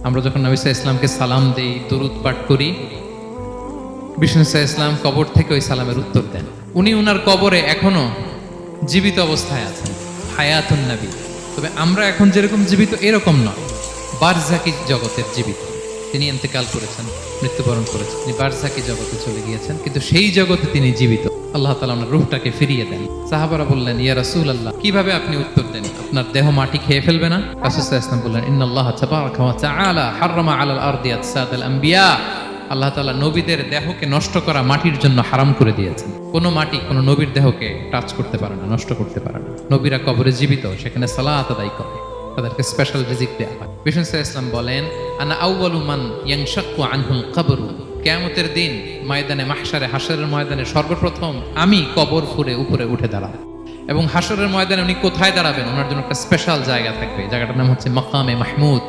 আমরা যখন নবী সাল্লাল্লাহু আলাইহি ইসলামকে সালাম দেই, দরুদ পাঠ করি, বিষ্ণু সাল্লাল্লাহু আলাইহি ইসলাম কবর থেকে ওই সালামের উত্তর দেন। উনি উনার কবরে এখনো জীবিত অবস্থায় আছেন, হায়াতুন নবী। তবে আমরা এখন যেরকম জীবিত এরকম নয়, বারজাকি জগতের জীবিত। তিনি ইন্তেকাল করেছেন, মৃত্যুবরণ করেছেন, তিনি বারজাকি জগতে চলে গিয়েছেন, কিন্তু সেই জগতে তিনি জীবিত। আল্লাহ তাআলা ওনার রূহটাকে ফিরিয়ে দেন। সাহাবারা বললেন, ইয়া রাসূলুল্লাহ, কিভাবে আপনি উত্তর দেন? আপনার দেহ মাটি খেয়ে ফেলবে না? রাসূল সাল্লাল্লাহু আলাইহি ওয়াসাল্লাম বললেন, ইন্নাল্লাহ তাবারাকা ওয়া তাআলা হাররামা আলাল আরদি আজসাদাল আম্বিয়া। আল্লাহ তাআলা নবীদের দেহকে নষ্ট করা মাটির জন্য হারাম করে দিয়েছেন। কোনো মাটি কোনো নবীর দেহকে টাচ করতে পারে না, নষ্ট করতে পারে না। নবীরা কবরে জীবিত, সেখানে সালাত আদায় করে, তাদেরকে স্পেশাল রিজিক দেয়া হয়। বিষ্ণু সাল্লাল্লাহু আলাইহি ওয়াসাল্লাম বলেন, আনা আউয়ালু মান ইয়ানশাক্কু আনহুল কবরু। কিয়ামতের দিন ময়দানে মাহশারে, হাশরের ময়দানে সর্বপ্রথম আমি কবর ফুঁড়ে উপরে উঠে দাঁড়াবো। এবং হাশরের ময়দানে উনি কোথায় দাঁড়াবেন? ওনার জন্য একটা স্পেশাল জায়গা থাকবে। জায়গাটার নাম হচ্ছে মাকামে মাহমুদ।